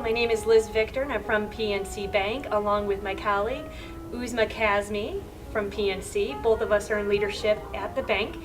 My name is Liz Victor, and I'm from PNC Bank, along with my colleague, Uzma Kazmi from PNC. Both of us are in leadership at the bank.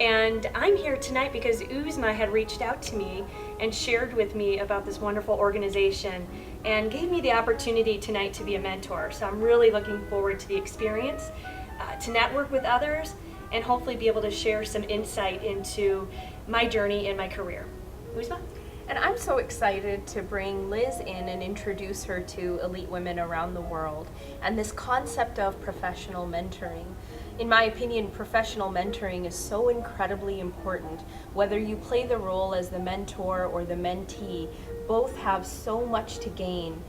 And I'm here tonight because Uzma had reached out to me and shared with me about this wonderful organization and gave me the opportunity tonight to be a mentor. So I'm really looking forward to the experience, to network with others, and hopefully be able to share some insight into my journey in my career. Uzma? And I'm so excited to bring Liz in and introduce her to elite women around the world and this concept of professional mentoring. In my opinion, professional mentoring is so incredibly important. Whether you play the role as the mentor or the mentee, both have so much to gain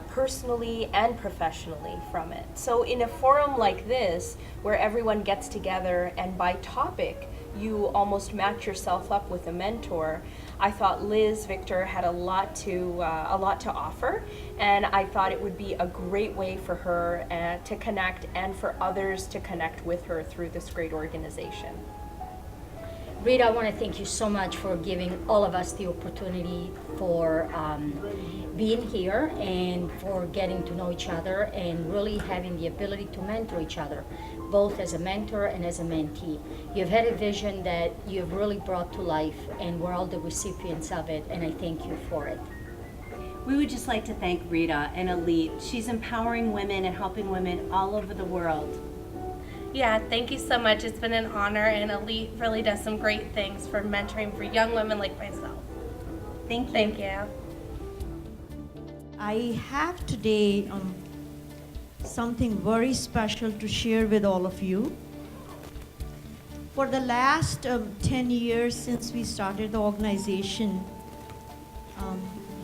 personally and professionally from it. So in a forum like this, where everyone gets together and by topic, you almost match yourself up with a mentor, I thought Liz Victor had a lot to offer, and I thought it would be a great way for her to connect and for others to connect with her through this great organization. Rita, I want to thank you so much for giving all of us the opportunity for being here and for getting to know each other and really having the ability to mentor each other, both as a mentor and as a mentee. You've had a vision that you've really brought to life, and we're all the recipients of it, and I thank you for it. We would just like to thank Rita and Elite. She's empowering women and helping women all over the world. Yeah, thank you so much. It's been an honor, and Elite really does some great things for mentoring for young women like myself. Thank you. Thank you. I have today something very special to share with all of you. For the last 10 years since we started the organization,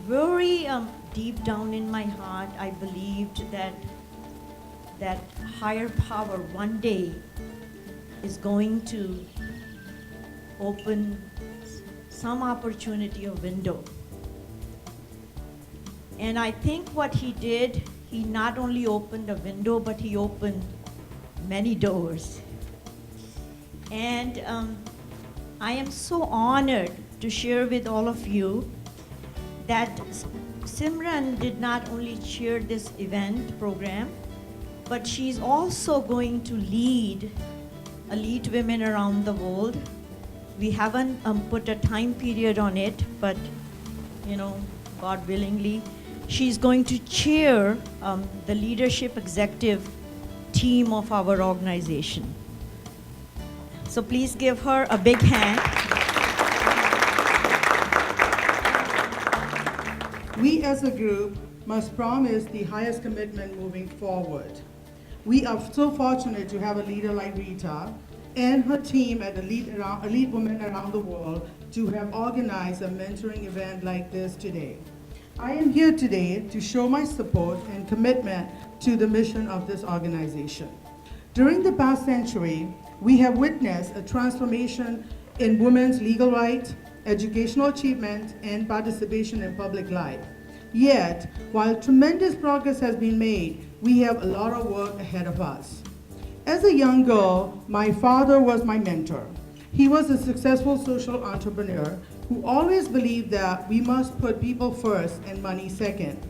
very deep down in my heart, I believed that higher power one day is going to open some opportunity, a window. And I think what he did, he not only opened a window, but he opened many doors. And I am so honored to share with all of you that Simran did not only chair this event program, but she's also going to lead elite women around the world. We haven't put a time period on it, but God willingly, she's going to chair the leadership executive team of our organization. So please give her a big hand. We as a group must promise the highest commitment moving forward. We are so fortunate to have a leader like Rita and her team at Elite Women Around the World to have organized a mentoring event like this today. I am here today to show my support and commitment to the mission of this organization. During the past century, we have witnessed a transformation in women's legal rights, educational achievement, and participation in public life. Yet, while tremendous progress has been made, we have a lot of work ahead of us. As a young girl, my father was my mentor. He was a successful social entrepreneur who always believed that we must put people first and money second.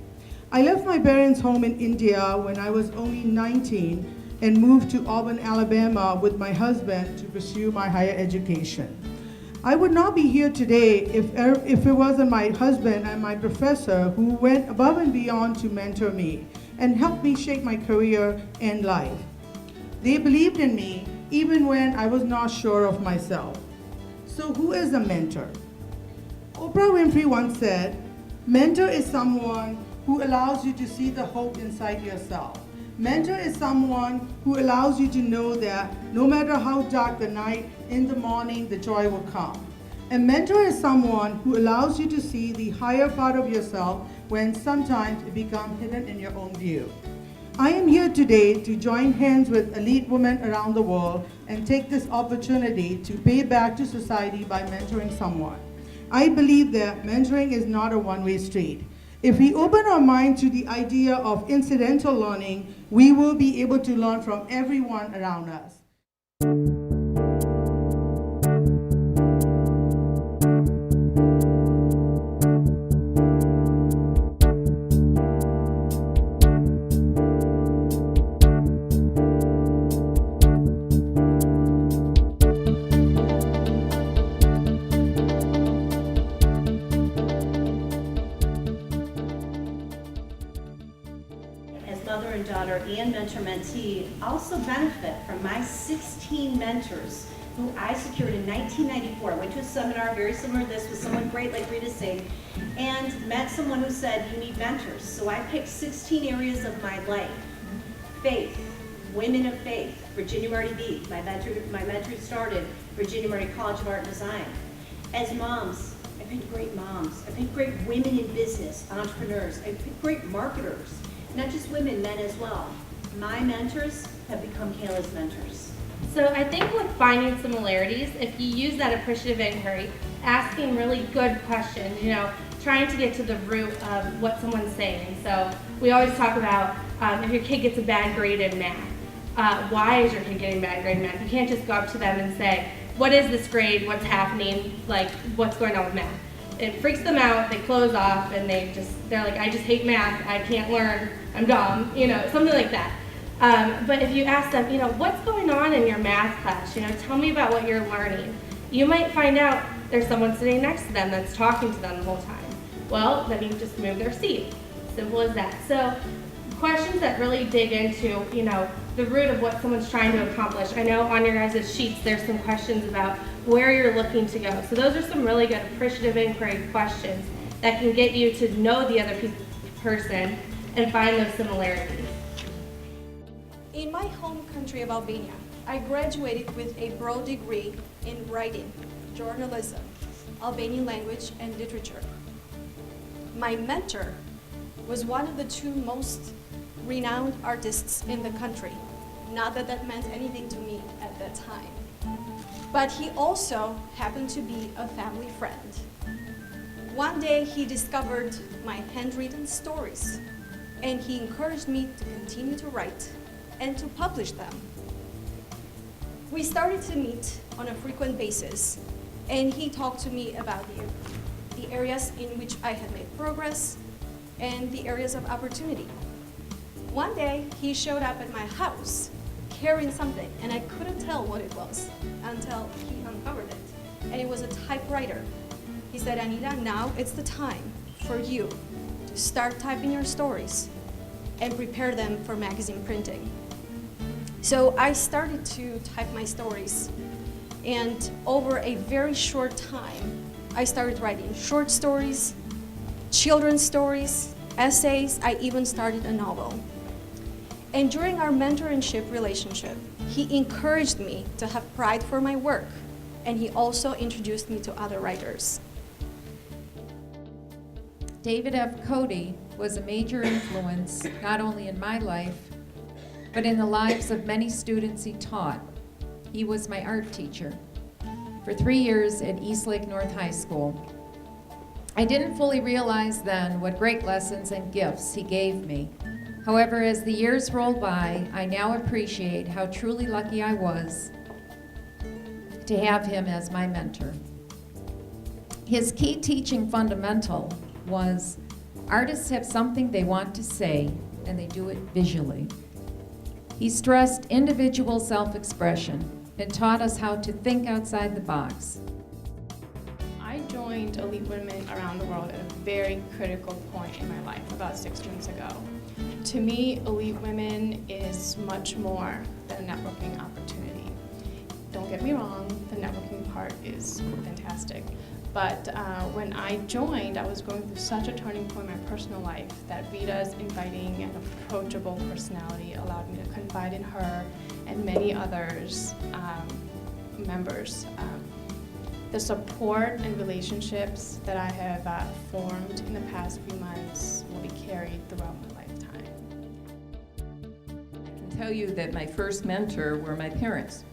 I left my parents' home in India when I was only 19 and moved to Auburn, Alabama with my husband to pursue my higher education. I would not be here today if it wasn't my husband and my professor who went above and beyond to mentor me and helped me shape my career and life. They believed in me even when I was not sure of myself. So who is a mentor? Oprah Winfrey once said, "Mentor is someone who allows you to see the hope inside yourself. Mentor is someone who allows you to know that no matter how dark the night, in the morning the joy will come. A mentor is someone who allows you to see the higher part of yourself when sometimes it becomes hidden in your own view." I am here today to join hands with elite women around the world and take this opportunity to pay back to society by mentoring someone. I believe that mentoring is not a one-way street. If we open our mind to the idea of incidental learning, we will be able to learn from everyone around us. daughter and mentor-mentee also benefit from my 16 mentors who I secured in 1994. I went to a seminar very similar to this with someone great like Rita Singh and met someone who said you need mentors. So I picked 16 areas of my life. Faith, women of faith, Virginia Marty Beath, my mentor started Virginia Marty College of Art and Design. As moms, I picked great moms. I picked great women in business, entrepreneurs. I picked great marketers, not just women, men as well. My mentors have become Kayla's mentors. So I think with finding similarities, if you use that appreciative inquiry, asking really good questions, trying to get to the root of what someone's saying. So we always talk about if your kid gets a bad grade in math, why is your kid getting a bad grade in math? You can't just go up to them and say, what is this grade, what's happening, like what's going on with math? It freaks them out, they close off, and they're like, I just hate math, I can't learn, I'm dumb, something like that. But if you ask them, what's going on in your math class? Tell me about what you're learning. You might find out there's someone sitting next to them that's talking to them the whole time. Well, then you just move their seat. Simple as that. So questions that really dig into, the root of what someone's trying to accomplish. I know on your guys' sheets there's some questions about where you're looking to go. So those are some really good appreciative inquiry questions that can get you to know the other person and find those similarities. In my home country of Albania, I graduated with a broad degree in writing, journalism, Albanian language, and literature. My mentor was one of the two most renowned artists in the country. Not that that meant anything to me at that time. But he also happened to be a family friend. One day he discovered my handwritten stories, and he encouraged me to continue to write and to publish them. We started to meet on a frequent basis, and he talked to me about the areas in which I had made progress and the areas of opportunity. One day, he showed up at my house carrying something, and I couldn't tell what it was until he uncovered it, and it was a typewriter. He said, Anita, now it's the time for you to start typing your stories and prepare them for magazine printing. So I started to type my stories, and over a very short time, I started writing short stories, children's stories, essays. I even started a novel. And during our mentorship relationship, he encouraged me to have pride for my work, and he also introduced me to other writers. David F. Cody was a major influence not only in my life, but in the lives of many students he taught. He was my art teacher for 3 years at Eastlake North High School. I didn't fully realize then what great lessons and gifts he gave me. However, as the years rolled by, I now appreciate how truly lucky I was to have him as my mentor. His key teaching fundamental was, artists have something they want to say, and they do it visually. He stressed individual self-expression and taught us how to think outside the box. I joined Elite Women Around the World at a very critical point in my life, about 6 months ago. To me, Elite Women is much more than a networking opportunity. Don't get me wrong, the networking part is fantastic. But when I joined, I was going through such a turning point in my personal life that Rita's inviting and approachable personality allowed me to confide in her and many others, members. The support and relationships that I have formed in the past few months will be carried throughout my lifetime. I can tell you that my first mentor were my parents.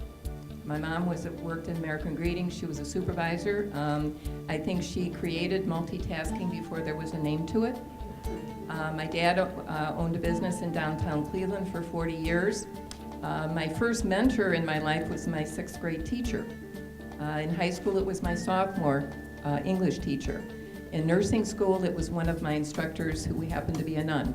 My mom worked in American Greetings. She was a supervisor. I think she created multitasking before there was a name to it. My dad owned a business in downtown Cleveland for 40 years. My first mentor in my life was my 6th grade teacher. In high school, it was my sophomore English teacher. In nursing school, it was one of my instructors who happened to be a nun.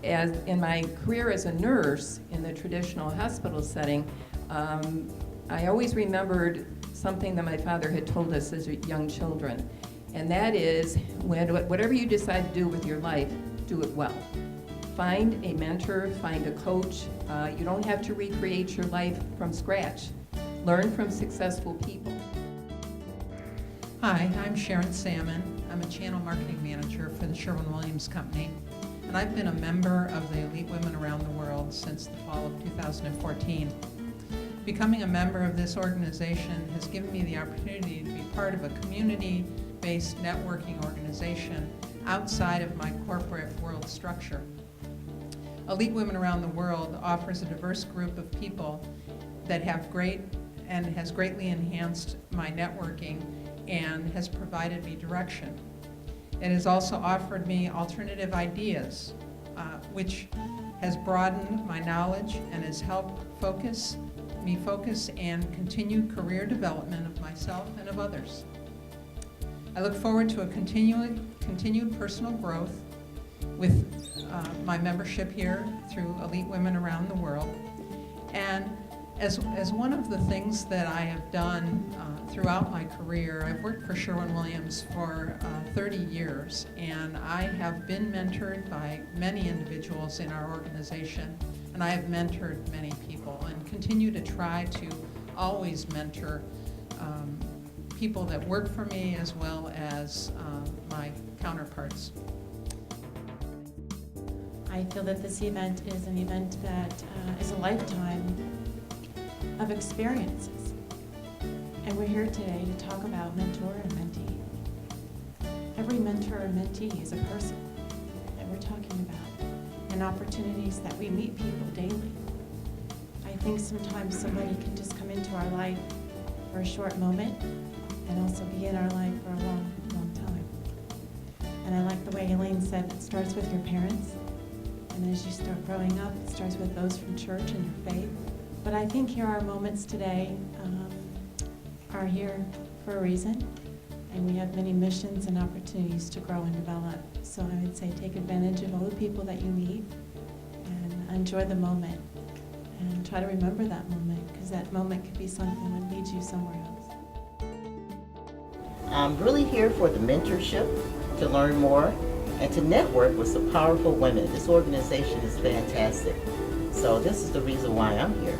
As in my career as a nurse in the traditional hospital setting, I always remembered something that my father had told us as young children, and that is, whatever you decide to do with your life, do it well. find a mentor, find a coach. You don't have to recreate your life from scratch. Learn from successful people. Hi, I'm Sharon Salmon. I'm a channel marketing manager for the Sherwin-Williams Company, and I've been a member of the Elite Women Around the World since the fall of 2014. Becoming a member of this organization has given me the opportunity to be part of a community-based networking organization outside of my corporate world structure. Elite Women Around the World offers a diverse group of people that has greatly enhanced my networking and has provided me direction. It has also offered me alternative ideas, which has broadened my knowledge and has helped me focus and continue career development of myself and of others. I look forward to a continued personal growth with my membership here through Elite Women Around the World. And as one of the things that I have done throughout my career, I've worked for Sherwin-Williams for 30 years, and I have been mentored by many individuals in our organization, and I have mentored many people and continue to try to always mentor people that work for me as well as my counterparts. I feel that this event is an event that is a lifetime of experiences. And we're here today to talk about mentor and mentee. Every mentor and mentee is a person that we're talking about, and opportunities that we meet people daily. I think sometimes somebody can just come into our life for a short moment and also be in our life for a long, long time. And I like the way Elaine said it starts with your parents, and as you start growing up, it starts with those from church and your faith. But I think here our moments today are here for a reason, and we have many missions and opportunities to grow and develop. So I would say take advantage of all the people that you meet and enjoy the moment and try to remember that moment, because that moment could be something that leads you somewhere else. I'm really here for the mentorship, to learn more, and to network with some powerful women. This organization is fantastic. So this is the reason why I'm here.